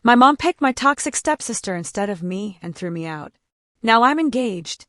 My mom picked my toxic stepsister instead of me and threw me out. Now I'm engaged.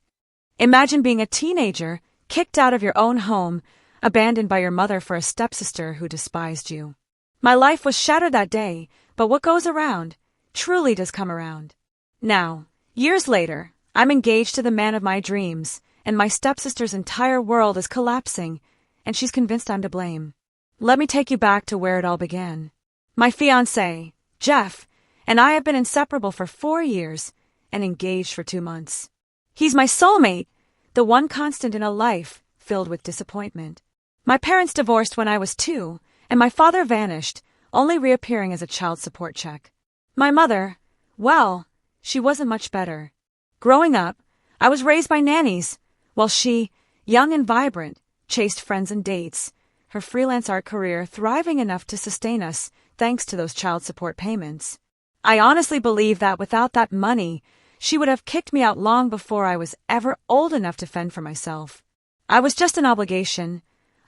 Imagine being a teenager, kicked out of your own home, abandoned by your mother for a stepsister who despised you. My life was shattered that day, but what goes around truly does come around. Now, years later, I'm engaged to the man of my dreams, and my stepsister's entire world is collapsing, and she's convinced I'm to blame. Let me take you back to where it all began. My fiancé, Jeff, and I have been inseparable for 4 years and engaged for 2 months. He's my soulmate, the one constant in a life filled with disappointment. My parents divorced when I was 2, and my father vanished, only reappearing as a child support check. My mother, well, she wasn't much better. Growing up, I was raised by nannies, while she, young and vibrant, chased friends and dates, her freelance art career thriving enough to sustain us thanks to those child support payments. I honestly believe that without that money, she would have kicked me out long before I was ever old enough to fend for myself. I was just an obligation,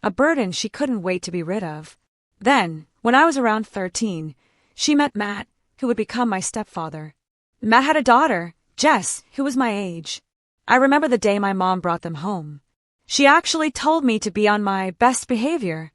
a burden she couldn't wait to be rid of. Then, when I was around 13, she met Matt, who would become my stepfather. Matt had a daughter, Jess, who was my age. I remember the day my mom brought them home. She actually told me to be on my best behavior,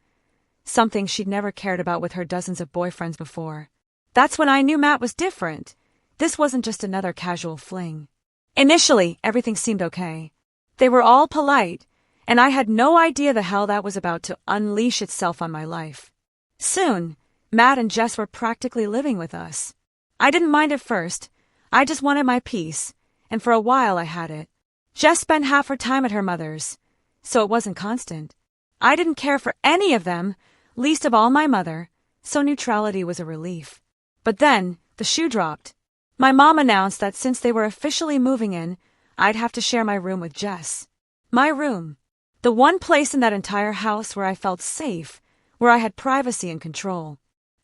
something she'd never cared about with her dozens of boyfriends before. That's when I knew Matt was different. This wasn't just another casual fling. Initially, everything seemed okay. They were all polite, and I had no idea the hell that was about to unleash itself on my life. Soon, Matt and Jess were practically living with us. I didn't mind at first. I just wanted my peace, and for a while I had it. Jess spent half her time at her mother's, so it wasn't constant. I didn't care for any of them, least of all my mother, so neutrality was a relief. But then, the shoe dropped. My mom announced that since they were officially moving in, I'd have to share my room with Jess. My room. The one place in that entire house where I felt safe, where I had privacy and control.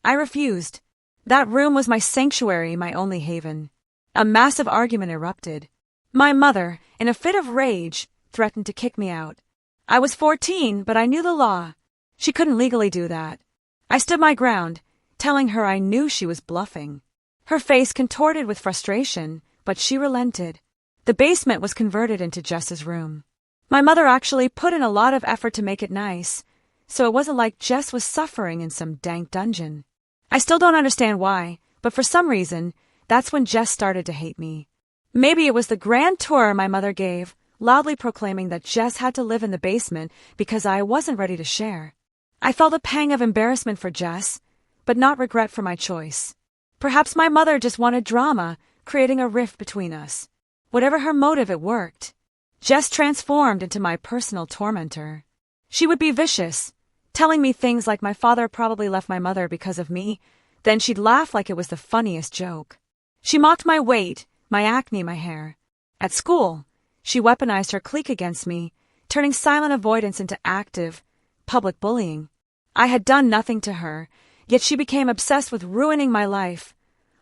I refused. That room was my sanctuary, my only haven. A massive argument erupted. My mother, in a fit of rage, threatened to kick me out. I was 14, but I knew the law. She couldn't legally do that. I stood my ground, telling her I knew she was bluffing. Her face contorted with frustration, but she relented. The basement was converted into Jess's room. My mother actually put in a lot of effort to make it nice, so it wasn't like Jess was suffering in some dank dungeon. I still don't understand why, but for some reason, that's when Jess started to hate me. Maybe it was the grand tour my mother gave, loudly proclaiming that Jess had to live in the basement because I wasn't ready to share. I felt a pang of embarrassment for Jess, but not regret for my choice. Perhaps my mother just wanted drama, creating a rift between us. Whatever her motive, it worked. Jess transformed into my personal tormentor. She would be vicious, telling me things like my father probably left my mother because of me, then she'd laugh like it was the funniest joke. She mocked my weight, my acne, my hair. At school, she weaponized her clique against me, turning silent avoidance into active, public bullying. I had done nothing to her, yet she became obsessed with ruining my life,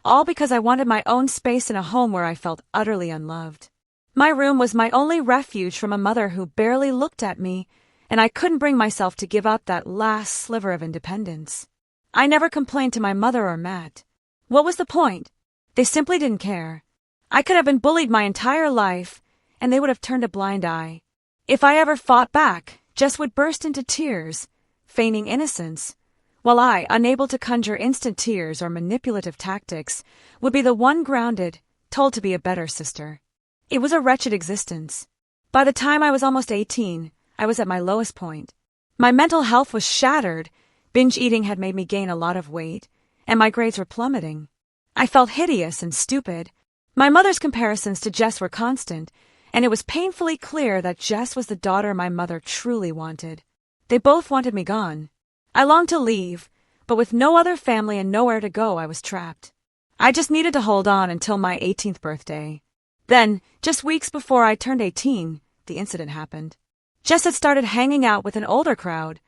all because I wanted my own space in a home where I felt utterly unloved. My room was my only refuge from a mother who barely looked at me, and I couldn't bring myself to give up that last sliver of independence. I never complained to my mother or Matt. What was the point? They simply didn't care. I could have been bullied my entire life, and they would have turned a blind eye. If I ever fought back, Jess would burst into tears, feigning innocence, while I, unable to conjure instant tears or manipulative tactics, would be the one grounded, told to be a better sister. It was a wretched existence. By the time I was almost 18, I was at my lowest point. My mental health was shattered, binge eating had made me gain a lot of weight, and my grades were plummeting. I felt hideous and stupid. My mother's comparisons to Jess were constant, and it was painfully clear that Jess was the daughter my mother truly wanted. They both wanted me gone. I longed to leave, but with no other family and nowhere to go, I was trapped. I just needed to hold on until my 18th birthday. Then, just weeks before I turned 18, the incident happened. Jess had started hanging out with an older crowd,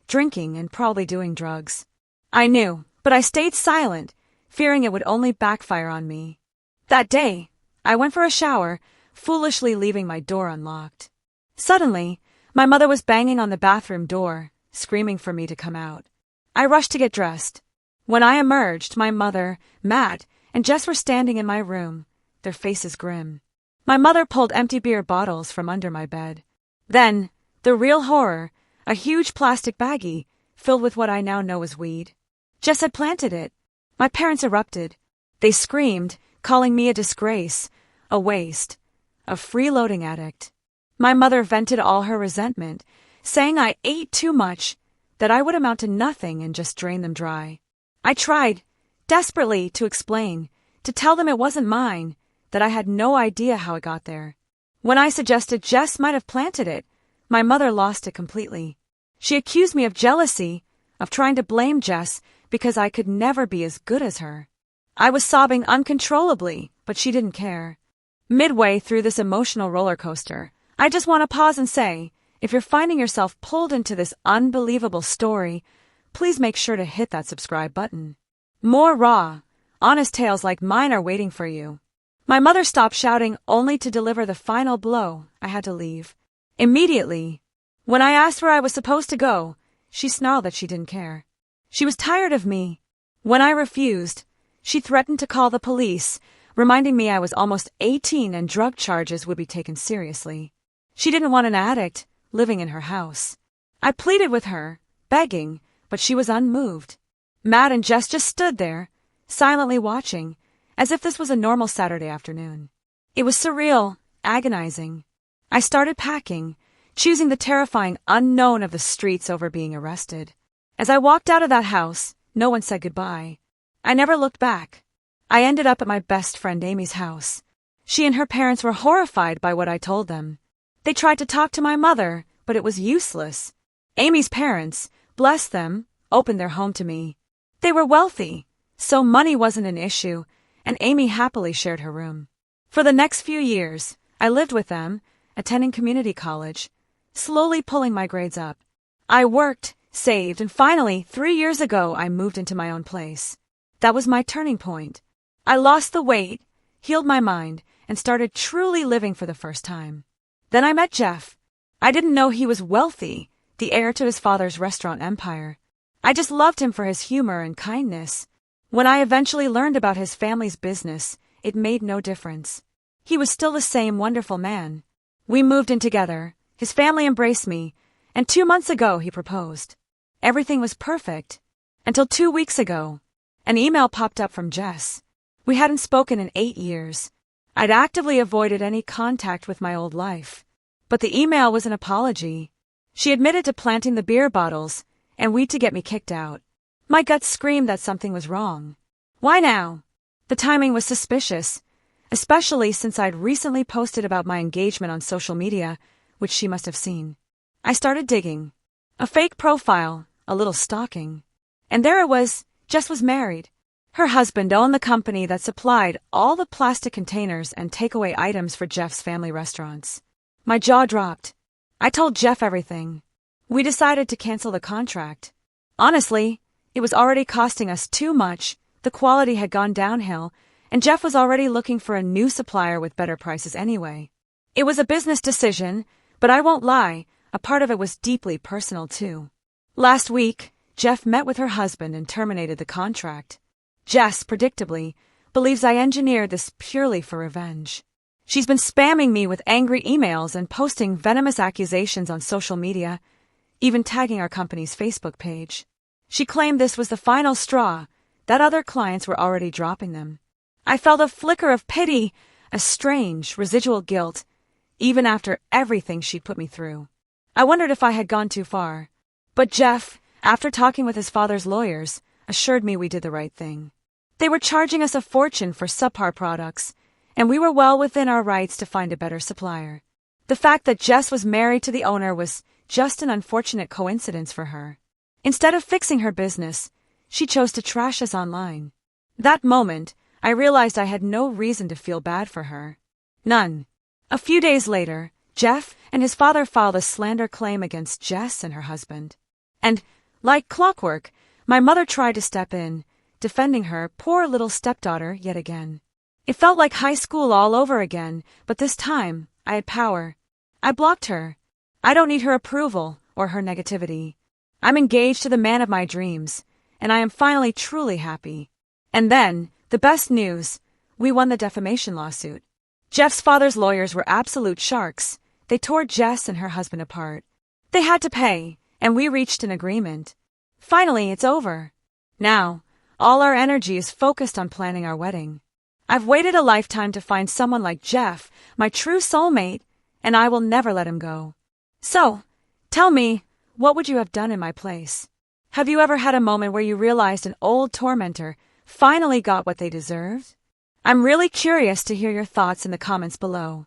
drinking and probably doing drugs. I knew, but I stayed silent, fearing it would only backfire on me. That day, I went for a shower, foolishly leaving my door unlocked. Suddenly, my mother was banging on the bathroom door, screaming for me to come out. I rushed to get dressed. When I emerged, my mother, Matt, and Jess were standing in my room, their faces grim. My mother pulled empty beer bottles from under my bed. Then, the real horror, a huge plastic baggie filled with what I now know as weed. Jess had planted it. My parents erupted. They screamed, calling me a disgrace, a waste, a freeloading addict. My mother vented all her resentment, saying I ate too much, that I would amount to nothing and just drain them dry. I tried, desperately, to explain, to tell them it wasn't mine, that I had no idea how it got there. When I suggested Jess might have planted it, my mother lost it completely. She accused me of jealousy, of trying to blame Jess because I could never be as good as her. I was sobbing uncontrollably, but she didn't care. Midway through this emotional roller coaster, I just want to pause and say, if you're finding yourself pulled into this unbelievable story, please make sure to hit that subscribe button. More raw, honest tales like mine are waiting for you. My mother stopped shouting only to deliver the final blow. I had to leave. Immediately. When I asked where I was supposed to go, she snarled that she didn't care. She was tired of me. When I refused, she threatened to call the police, reminding me I was almost 18 and drug charges would be taken seriously. She didn't want an addict living in her house. I pleaded with her, begging, but she was unmoved. Matt and Jess just stood there, silently watching, as if this was a normal Saturday afternoon. It was surreal, agonizing. I started packing, choosing the terrifying unknown of the streets over being arrested. As I walked out of that house, no one said goodbye. I never looked back. I ended up at my best friend Amy's house. She and her parents were horrified by what I told them. They tried to talk to my mother, but it was useless. Amy's parents, bless them, opened their home to me. They were wealthy, so money wasn't an issue, and Amy happily shared her room. For the next few years, I lived with them, attending community college, slowly pulling my grades up. I worked, saved, and finally, 3 years ago, I moved into my own place. That was my turning point. I lost the weight, healed my mind, and started truly living for the first time. Then I met Jeff. I didn't know he was wealthy, the heir to his father's restaurant empire. I just loved him for his humor and kindness. When I eventually learned about his family's business, it made no difference. He was still the same wonderful man. We moved in together, his family embraced me, and 2 months ago he proposed. Everything was perfect. Until 2 weeks ago, an email popped up from Jess. We hadn't spoken in 8 years. I'd actively avoided any contact with my old life. But the email was an apology. She admitted to planting the beer bottles, and weed to get me kicked out. My gut screamed that something was wrong. Why now? The timing was suspicious, especially since I'd recently posted about my engagement on social media, which she must have seen. I started digging. A fake profile, a little stalking. And there it was, Jess was married. Her husband owned the company that supplied all the plastic containers and takeaway items for Jeff's family restaurants. My jaw dropped. I told Jeff everything. We decided to cancel the contract. Honestly, it was already costing us too much, the quality had gone downhill, and Jeff was already looking for a new supplier with better prices anyway. It was a business decision, but I won't lie, a part of it was deeply personal too. Last week, Jeff met with her husband and terminated the contract. Jess, predictably, believes I engineered this purely for revenge. She's been spamming me with angry emails and posting venomous accusations on social media, even tagging our company's Facebook page. She claimed this was the final straw, that other clients were already dropping them. I felt a flicker of pity, a strange, residual guilt, even after everything she'd put me through. I wondered if I had gone too far. But Jeff, after talking with his father's lawyers, assured me we did the right thing. They were charging us a fortune for subpar products, and we were well within our rights to find a better supplier. The fact that Jess was married to the owner was just an unfortunate coincidence for her. Instead of fixing her business, she chose to trash us online. That moment, I realized I had no reason to feel bad for her. None. A few days later, Jeff and his father filed a slander claim against Jess and her husband. And, like clockwork, my mother tried to step in, defending her poor little stepdaughter yet again. It felt like high school all over again, but this time, I had power. I blocked her. I don't need her approval or her negativity. I'm engaged to the man of my dreams, and I am finally truly happy. And then, The best news: we won the defamation lawsuit. Jeff's father's lawyers were absolute sharks. They tore Jess and her husband apart. They had to pay, and we reached an agreement. Finally, it's over. Now, all our energy is focused on planning our wedding. I've waited a lifetime to find someone like Jeff, my true soulmate, and I will never let him go. So, tell me, what would you have done in my place? Have you ever had a moment where you realized an old tormentor finally got what they deserved? I'm really curious to hear your thoughts in the comments below.